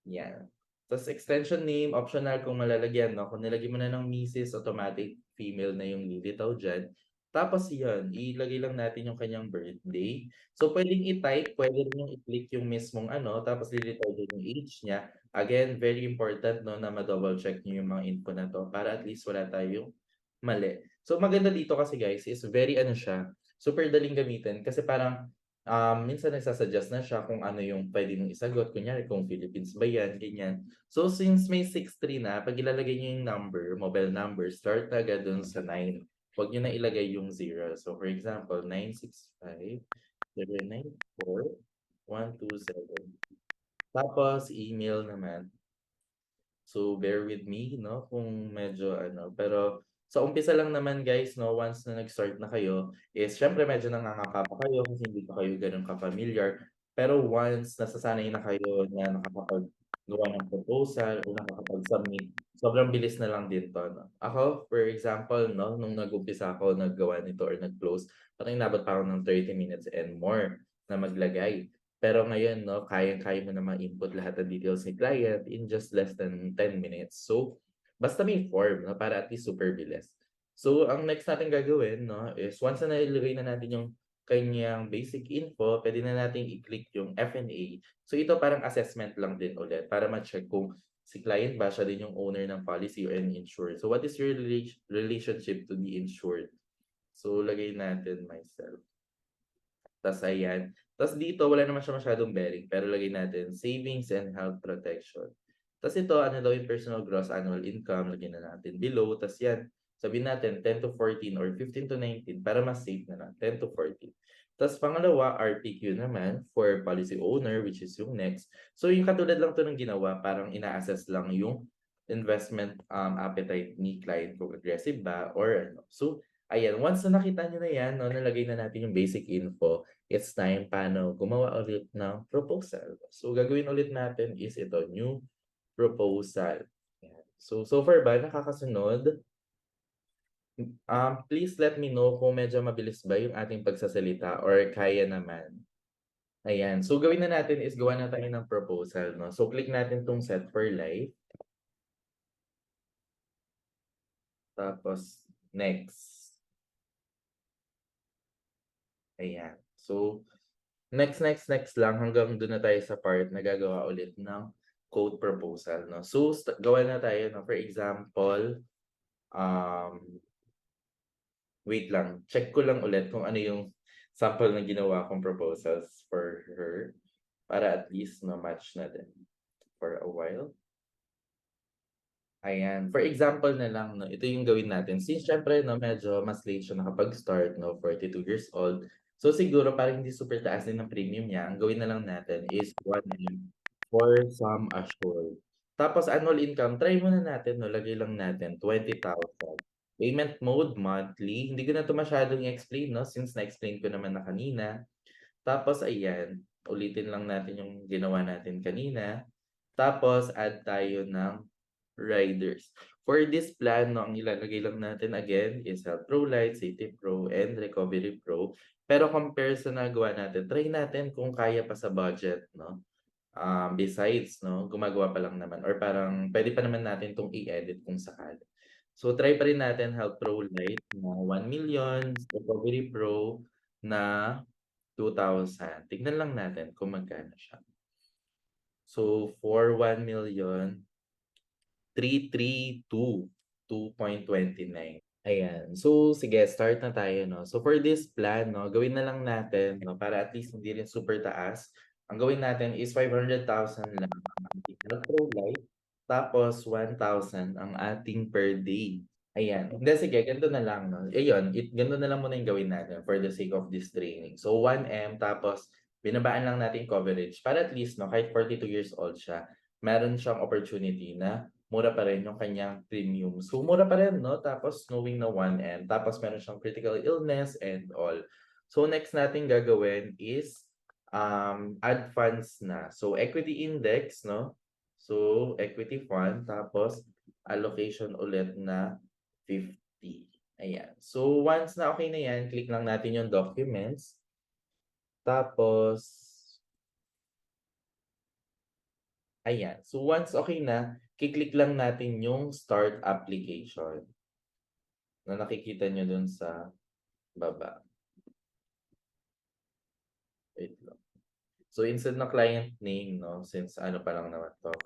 'yan. Tapos extension name, optional kung malalagyan 'no. Kung nilagay mo na ng misis, automatic female na yung lilitaw diyan. Tapos 'yan, ilagay lang natin yung kanyang birthday. So, puwedeng i-type, puwede rin yung i-click yung mismong ano, tapos lilitaw din yung age niya. Again, very important 'no, na ma-double check niyo yung mga info na 'to para at least wala tayong mali. So, maganda dito kasi guys is very ano siya, super daling gamitin kasi parang minsan nagsa-suggest na siya kung ano yung puwede mong isagot, kunyari kung Philippines ba 'yan, ganyan. So, since may 63 na, 'pag ilalagay niyo yung number, mobile number, start na agad dun sa 9. Huwag niyo na ilagay yung 0. So, for example, 965-094-127. Tapos email naman. So, bear with me 'no, kung medyo ano, pero sa umpisa lang naman guys 'no, once na nag-start na kayo is siyempre medyo nangangapa pa kayo kasi hindi pa kayo gano'n ka-familiar. Pero once nasasanay na kayo na nakakapaggawa ng proposal o nakakapag-submit, sobrang bilis na lang din 'to 'no. Ako, for example 'no, nung nag-umpisa ako naggawa nito or nag-close, parang inabot pa ako ng 30 minutes and more na maglagay. Pero ngayon 'no, kayang-kaya mo na ma-input lahat ng details ni client in just less than 10 minutes. So, basta may form 'no, para at least super bilis. So, ang next natin gagawin 'no, is once na nailagay na natin yung kanyang basic info, puwede na nating i-click yung F&A. So, ito parang assessment lang din ulit para ma-check kung si client ba siya din yung owner ng policy or an insured. So, what is your relationship to the insured? So, lagay natin myself. Tas ayan. Tas dito wala naman siya masyadong bearing, pero lagay natin savings and health protection. Tas ito ano daw yung personal gross annual income, lagyan na natin below. Tas yan, sabihin natin 10 to 14 or 15 to 19 para mas safe na lang, 10 to 14. Tas pangalawa, RPQ naman for policy owner which is yung next. So yung katulad lang 'to ng ginawa, parang ina-assess lang yung investment appetite ni client kung aggressive ba or ano. So ayan, once na nakita niyo na 'yan 'no, nalagay na natin yung basic info, it's time paano gumawa ulit ng proposal. So, gagawin ulit natin is ito, new proposal. Yan. So, so far ba nakakasunod? Please let me know kung medyo mabilis ba yung ating pagsasalita or kaya naman. Ayan. So, gawin na natin is gawa na tayo ng proposal, no? So, click natin 'tong set for life, tapos next. Ayan. So, next lang hanggang dun na tayo sa part na gagawa ulit ng code proposal 'no. So, gawa na tayo 'no, for example, um, wait lang, check ko lang ulit kung ano yung sample na ginawa kong proposals for her para at least ma-match na din for a while. Ayan, for example na lang 'no, ito yung gawin natin since siyempre 'no, medyo mas late siya nakapag-start 'no, 42 years old. So siguro para hindi super taas din ang premium niya, ang gawin na lang natin is 1M for sum assured. Tapos annual income, try muna natin 'no, lagay lang natin 20,000. Payment mode, monthly. Hindi ko na 'to masyadong i-explain 'no, since na-explain ko naman na kanina. Tapos ayan, ulitin lang natin yung ginawa natin kanina. Tapos add tayo ng riders. For this plan 'no, ang ilalagay lang natin again is Health Pro Lite, Safety Pro, and Recovery Pro. Pero compare sa nagawa natin, try natin kung kaya pa sa budget 'no. Besides 'no, gumagawa pa lang naman or parang puwede pa naman natin 'tong i-edit kung sakali. So try pa rin natin Health Pro Lite na 1,000,000, Recovery Pro na 2,000. Tignan lang natin kung magkano siya. So for 1,000,000, 332, 2.29. Ayan. So, sige start na tayo 'no. So, for this plan 'no, gawin na lang natin 'no, para at least hindi rin super taas. Ang gawin natin is 500,000 lang ang ating Health Pro Life, tapos 1,000 ang ating per day. Ayan. Hindi, sige, ganito na lang, 'no? Ayun, ganito na lang muna yung gawin natin for the sake of this training. So, 1M tapos binabaan lang natin yung coverage para at least, 'no, kahit 42 years old siya, meron siyang opportunity na mura pa rin yung kanyang premium. So, mura pa rin, 'no? Tapos knowing na 1M, tapos meron siyang critical illness and all. So, next natin gagawin is, add funds na. So, equity index, 'no? So, equity fund tapos allocation ulit na 50. Ayan. So, once na okay na yan, click lang natin yung documents. Tapos, ayan. So, once okay na, kiklik lang natin yung start application na nakikita nyo dun sa baba. Wait lang. So, instead na client name, no, since ano pa lang naman to,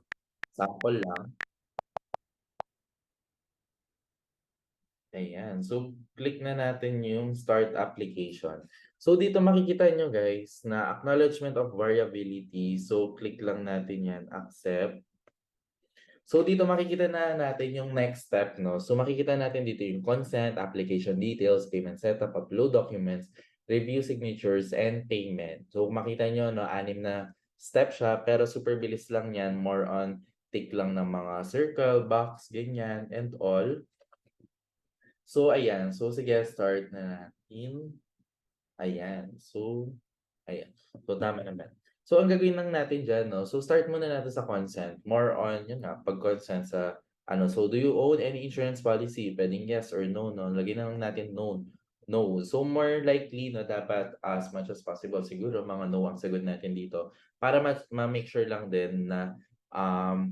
sample lang. Ayan. So, click na natin yung start application. So, dito makikita nyo guys na acknowledgement of variability. So, click lang natin yan, accept. So, dito makikita na natin yung next step, no? So, makikita natin dito yung consent, application details, payment setup, upload documents, review signatures, and payment. So, makita nyo, no, 6 na step siya, pero super bilis lang yan. More on tick lang ng mga circle, box, ganyan, and all. So, ayan. So, sige, start na natin. Ayan. So, ayan. So, tama naman. So, ang gagawin lang natin diyan, 'no, so start muna natin sa consent. More on, yun nga, pag-consent sa ano, so do you own any insurance policy? Puwedeng yes or no, 'no? Lagyan na lang natin no. No. So, more likely na dapat as much as possible siguro mga no ang sagot natin dito para ma-make sure lang din na,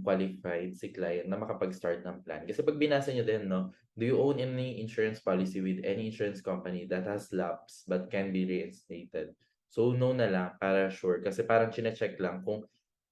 qualified si client na makapag-start ng plan. Kasi 'pag binasa niyo din, 'no, do you own any insurance policy with any insurance company that has lapsed but can be reinstated? So, no na lang para sure kasi parang chine-check lang kung,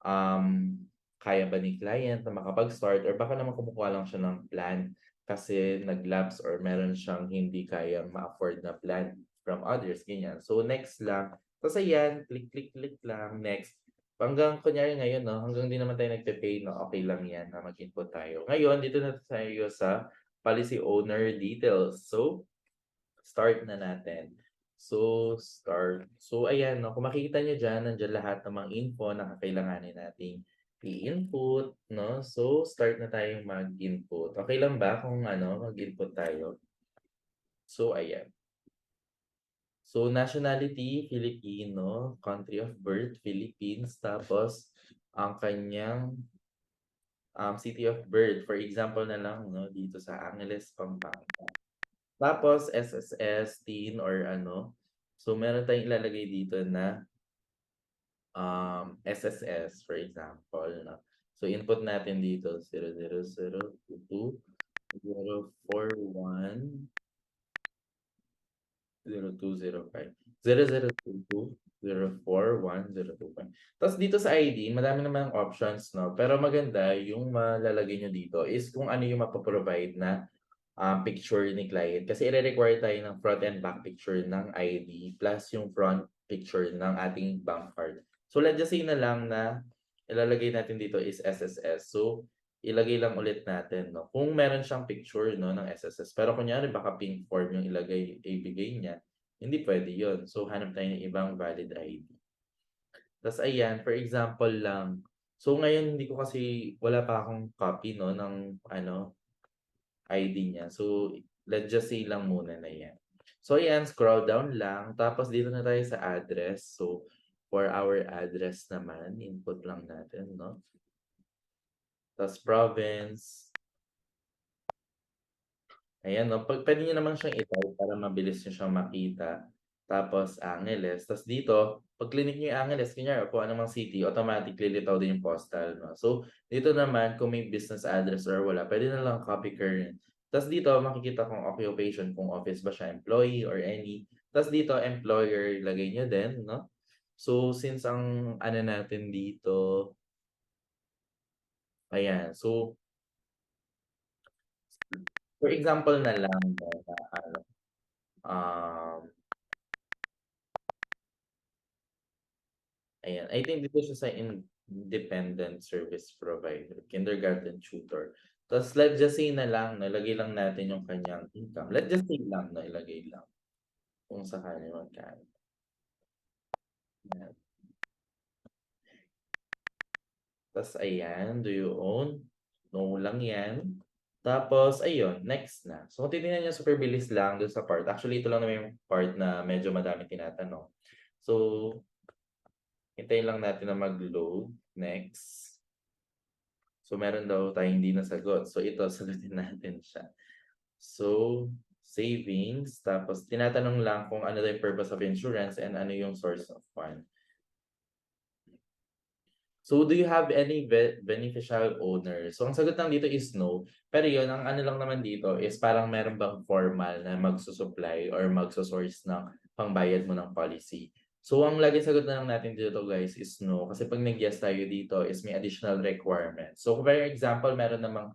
um, kaya ba ni client na makapag-start or baka naman kumukuha lang siya ng plan kasi nag-lapse or meron siyang hindi kayang ma-afford na plan from others, ganyan. So, next lang. Tapos ayan, click, click, click lang, next. Hanggang kunyari ngayon, 'no, hanggang 'di naman tayo nagpe-pay, 'no, okey lang 'yan na mag-input tayo. Ngayon, dito na tayo sa policy owner details. So, start na natin. So, start. So, ayan, 'no, kung makikita niyo diyan, nandiyan lahat ng mga info na kakailanganin nating i-input, 'no. So, start na tayong mag-input. Okey lang ba kung ano, mag-input tayo? So, ayan. So, nationality, Filipino, country of birth, Philippines, tapos ang kanyang, city of birth. For example na lang, 'no, dito sa Angeles, Pampanga. Tapos SSS, teen or ano, so meron tayong ilalagay dito na, SSS for example, 'no. So input natin dito 00022 041 0205 0022 041 Tapos dito sa ID madami namang options, 'no, pero maganda yung malalagay niyo dito is kung ano yung mapa-provide na picture ni client kasi ire-require tayo ng front and back picture ng ID plus yung front picture ng ating bank card. So, let's just say na lang na ilalagay natin dito is SSS. So, ilagay lang ulit natin, 'no, kung meron siyang picture, 'no, ng SSS. Pero kunyari baka pink form yung ibigay niya, hindi puwede yun. So, hanap tayo ng ibang valid ID. Tas ayan, for example lang, so ngayon hindi ko kasi wala pa akong copy, 'no, ng ano ID niya. So, let's just say lang muna na 'yan. So ayan, scroll down lang tapos dito na tayo sa address. So, for our address naman, input lang natin, 'no? Tas province, ayan 'no, puwede niyo naman siyang i-type para mabilis niyo siyang makita. Tapos Angeles, tas dito 'pag clinic niyo yung Angeles kunyari kung anumang city, automatically lilitaw din yung postal 'no. So, dito naman kung may business address or wala, puwede na lang copy current. Tas dito makikita kung occupation, kung office ba siya, employee or any. Tas dito employer, ilagay niyo din 'no. So, since ang ano natin dito, ayan, so for example na lang 'no na ano, um ayan, I think dito siya sa independent service provider, kindergarten tutor. Tapos let's just say na lang 'no, ilagay lang natin yung kanyang income. Let's just say lang 'no, ilagay lang kung sakali magkano, yan. Tapos ayan, do you own? No lang yan. Tapos ayun, next na. So kung titingnan niyo super bilis lang dun sa part, actually ito lang naman yung part na medyo madaming tinatanong. So, hintayin lang natin na mag-load, next. So meron daw tayong hindi nasagot. So ito, sagutin natin siya. So, savings, tapos tinatanong lang kung ano daw yung purpose of insurance and ano yung source of fund. So, do you have any beneficial owner? So, ang sagot lang dito is no. Pero yun, ang ano lang naman dito is parang meron bang formal na magsusupply or magsosource ng pangbayad mo ng policy. So, ang lagi sagot na lang natin dito guys is no. Kasi pag nag-yes tayo dito is may additional requirements. So, for example, meron namang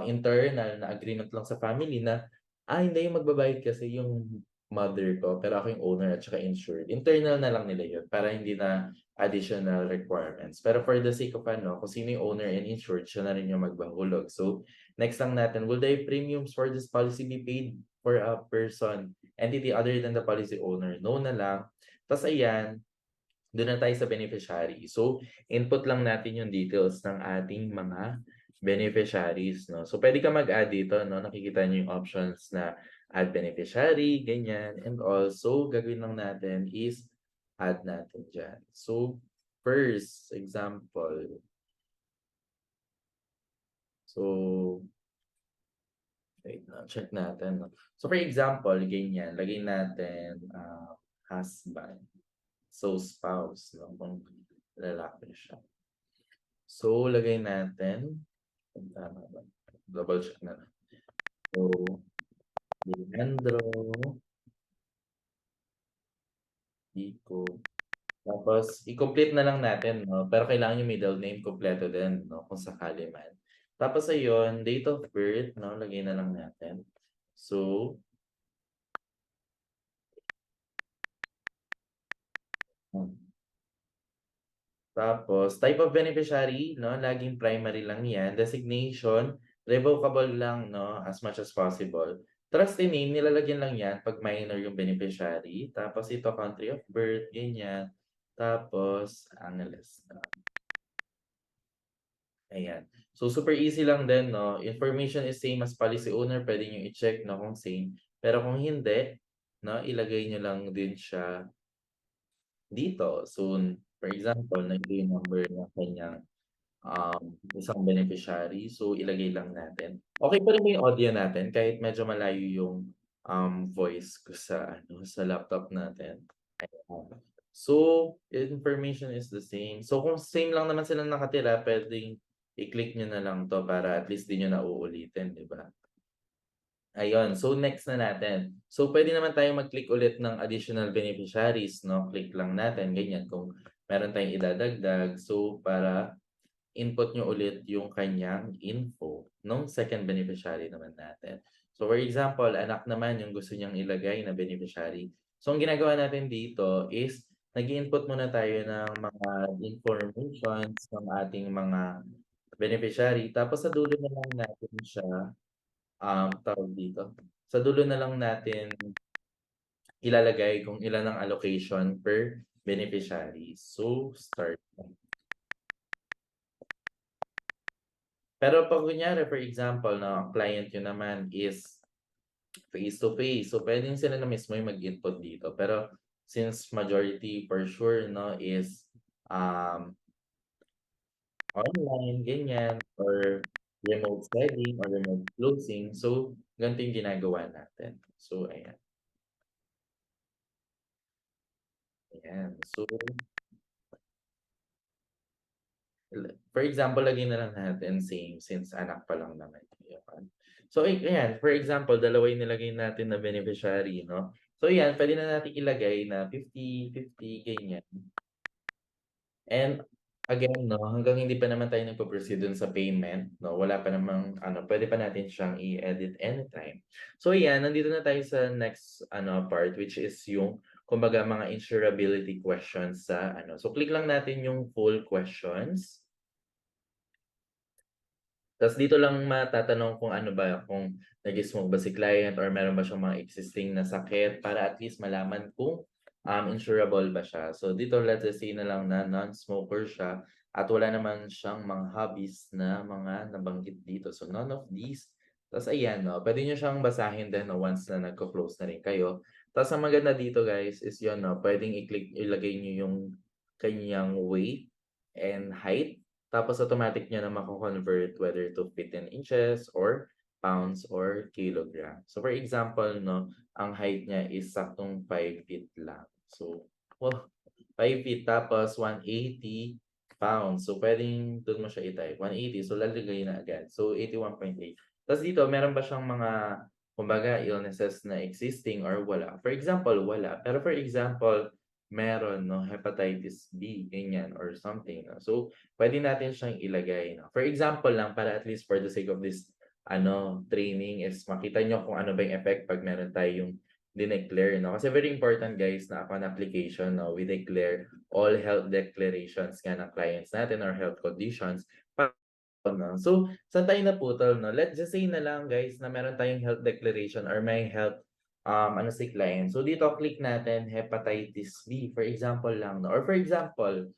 internal na agreement lang sa family na hindi yung magbabayad kasi yung mother ko, pero ako yung owner at saka insured. Internal na lang nila yun para hindi na additional requirements. Pero for the sake of ano, kung sino yung owner and insured, siya na rin yung magbahulog. So, next lang natin, will the premiums for this policy be paid for a person, entity other than the policy owner? No na lang. Tapos ayan, doon na tayo sa beneficiary. So, input lang natin yung details ng ating mga beneficiaries, no? So, pwede ka mag-add dito, no? Nakikita niyo yung options na add beneficiary, ganyan. And also, gagawin lang natin is add natin dyan. So, first example. So, wait na, check natin, no? So, for example, ganyan. Lagay natin husband. So, spouse, no? Kung lalaki siya. So, lagay natin, kung tama ba? Double check na lang. So, Leandro, Kiko. Tapos, i-complete na lang natin, no? Pero kailangan yung middle name kompleto din, no? Kung sakali man. Tapos, ayun, date of birth, no? Lagay na lang natin. So, tapos, type of beneficiary, no? Laging primary lang yan. Designation, revocable lang, no? As much as possible. Trustee name, nilalagyan lang yan pag minor yung beneficiary. Tapos, ito, country of birth, ganyan. Tapos, analyst. Ayan. So, super easy lang din, no? Information is same as policy owner. Pwede nyo i-check, no? Kung same. Pero kung hindi, no? Ilagay nyo lang din siya dito. So, for example, na ito yung number ng kanyang isang beneficiary. So, ilagay lang natin. Okay pa rin ba yung audio natin kahit medyo malayo yung voice ko sa ano sa laptop natin. Ayan. So, information is the same. So, kung same lang naman silang nakatira, pwedeng i-click nyo na lang to para at least di nyo na uulitin, di ba? Ayun, so next na natin. So, pwede naman tayong mag-click ulit ng additional beneficiaries, no? Click lang natin, ganyan, kung meron tayong idadagdag. So, para input nyo ulit yung kanyang info nung second beneficiary naman natin. So, for example, anak naman yung gusto niyang ilagay na beneficiary. So, ang ginagawa natin dito is nag-input muna tayo ng mga informations ng ating mga beneficiary. Tapos sa dulo na lang natin siya, tawag dito, sa dulo na lang natin ilalagay kung ilan ang allocation per beneficiary. So, start. Pero pag kunyari, for example, na ang client nyo naman is face-to-face, so pwedeng sila na mismo yung mag-input dito. Pero since majority for sure, no, is um, online, ganyan, or remote selling or remote closing, so ganito yung ginagawa natin. So, ayan. Ayan. So, for example, lagyan na lang natin same since anak pa lang naman yun. So, ayan, for example, dalawa yung nilagay natin na beneficiary, no? So, ayan, pwede na natin ilagay na 50-50, ganyan. And again, no, hanggang hindi pa naman tayo nagpo-proceed dun sa payment, no, wala pa namang ano, pwede pa natin siyang i-edit anytime. So, ayan, nandito na tayo sa next ano part, which is yung kumbaga mga insurability questions sa ano. So, click lang natin yung full questions. Tas dito lang matatanong kung ano ba, kung nag-smoke ba si client or meron ba siyang mga existing na sakit para at least malaman kung, insurable ba siya. So dito let's just say na lang na non-smoker siya at wala naman siyang mga hobbies na mga nabanggit dito. So none of these. Tas ayan 'no, puwede niyo siyang basahin din 'no once na nagko-close na rin kayo. Tas ang maganda dito guys is yun 'no, puwedeng ilagay niyo yung kaniyang weight and height. Tapos automatic niya na mako-convert whether to feet and inches or pounds or kilogram. So for example 'no, ang height niya is saktong 5 feet lang. So, wow, 5 feet tapos 180 pounds. So puwedeng dun mo siya i-type, 180 so lalagay na agad. So 81.8. Tas dito meron ba siyang mga kumbaga illnesses na existing or wala? For example, wala. Pero for example, meron 'no, hepatitis B ganyan or something 'no. So puwede natin siyang ilagay 'no. For example lang para at least for the sake of this training is makita niyo kung ano ba yung effect 'pag meron tayong dineclare 'no. Kasi very important guys na upon application 'no, we declare all health declarations nga ng clients natin or health conditions pa 'no. So, saan tayo naputol 'no? Let's just say na lang guys na meron tayong health declaration or may health, si client. So dito click natin hepatitis B for example lang 'no, or for example,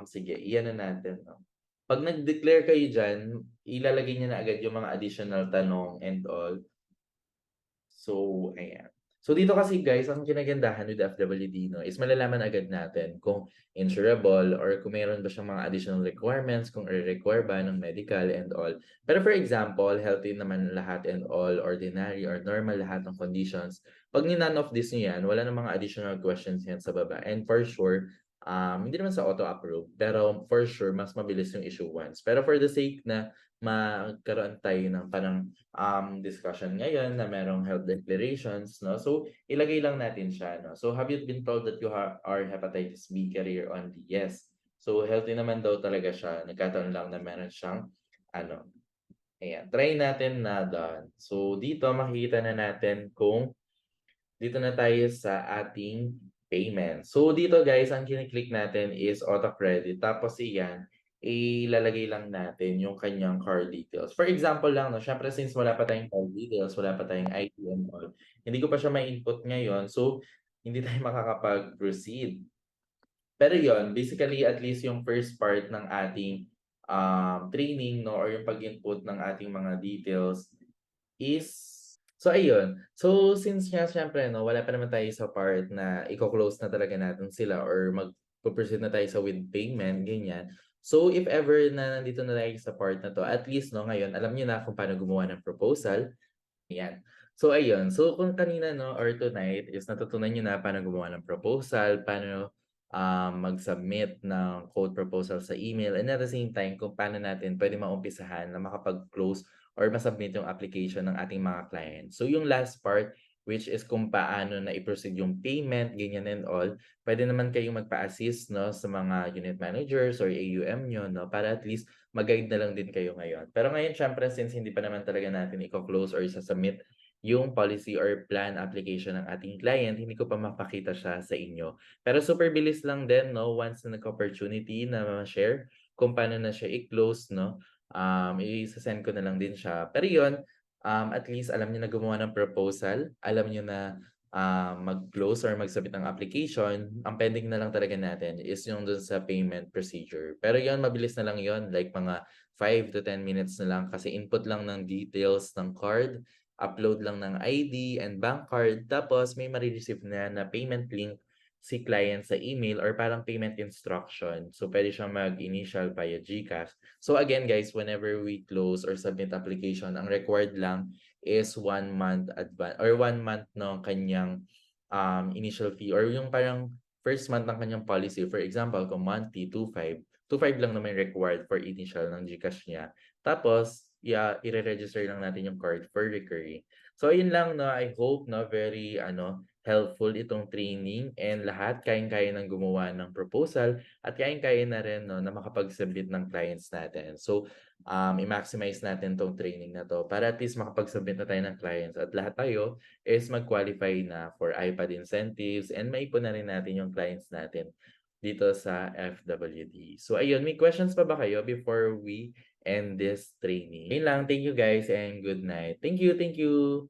sige i-ano natin 'no. 'Pag nag-declare kayo diyan, ilalagay niyo na agad yung mga additional tanong and all. So, ayan. So, dito kasi guys, ang kinagandahan with FWD 'no, is malalaman agad natin kung insurable or kung meron ba siyang mga additional requirements, kung i-require ba ng medical and all. Pero for example, healthy naman lahat and all, ordinary or normal lahat ng conditions. 'Pag ni-none of this niyo 'yan, wala namang mga additional questions 'yan sa baba. And for sure, hindi naman sa auto-approve, pero for sure mas mabilis yung issuance. Pero for the sake na magkaroon tayo ng parang discussion ngayon na merong health declarations 'no. So, ilagay lang natin siya 'no. So, have you been told that you are hepatitis B carrier only? Yes. So, healthy naman daw talaga siya, nagkataon lang na meron siyang ano, ayan. Try natin na done. So, dito makikita na natin kung dito na tayo sa ating payment. So, dito guys ang kini-click natin is auto credit tapos iyan, ilalagay lang natin yung kanyang card details. For example lang 'no, siyempre since wala pa tayong card details, wala pa tayong ID and all, hindi ko pa siya ma-input ngayon, so hindi tayo makakapag-proceed. Pero yon basically at least yung first part ng ating, training 'no or yung pag-input ng ating mga details is so ayun. So since nga siyempre 'no, wala pa naman tayo sa part na iko-close na talaga natin sila or magpo-proceed na tayo sa with payment, ganyan. So if ever na nandito na tayo sa part na 'to, at least 'no, ngayon alam niyo na kung paano gumawa ng proposal. Ayan. So ayun, so kung kanina 'no or tonight is natutunan niyo na paano gumawa ng proposal, paano, mag-submit ng code proposal sa email and at the same time kung paano natin puwede maumpisahan na makapag-close or ma-submit yung application ng ating mga clients. So yung last part, which is kung paano na i-proceed yung payment, ganyan and all, puwede naman kayong magpa-assist 'no sa mga unit managers or AUM niyo 'no para at least mag-guide na lang din kayo ngayon. Pero ngayon siyempre since hindi pa naman talaga natin iko-close or isa-submit yung policy or plan application ng ating client, hindi ko pa mapakita siya sa inyo. Pero super bilis lang din 'no, once na nagka-opportunity na ma-share kung paano na siya i-close 'no, ise-send ko na lang din siya. Pero yun, at least alam niyo na gumawa ng proposal, alam niyo na mag-close or mag-submit ng application, ang pending na lang talaga natin is yung dun sa payment procedure. Pero yun, mabilis na lang yun, like mga 5 to 10 minutes na lang kasi input lang ng details ng card, upload lang ng ID and bank card, tapos may mare-receive na payment link si client sa email or parang payment instruction. So, pwede siyang mag-initial via GCash. So, again guys, whenever we close or submit application, ang required lang is 1 month advance or 1 month ng kanyang initial fee or yung parang first month ng kanyang policy. For example, kung monthly 2.5 lang naman required for initial ng GCash niya. Tapos, ire-register lang natin yung card for recurring. So, ayun lang 'no. I hope 'no, very helpful itong training and lahat kayang-kaya ng gumawa ng proposal at kayang-kaya na rin 'no, na makapag-submit ng clients natin. So, i-maximize natin 'tong training na 'to para at least makapag-submit na tayo ng clients at lahat tayo is mag-qualify na for iPad incentives and maipon na rin natin yung clients natin dito sa FWD. So ayun, may questions pa ba kayo before we end this training? Yun lang, thank you guys and good night. Thank you, thank you.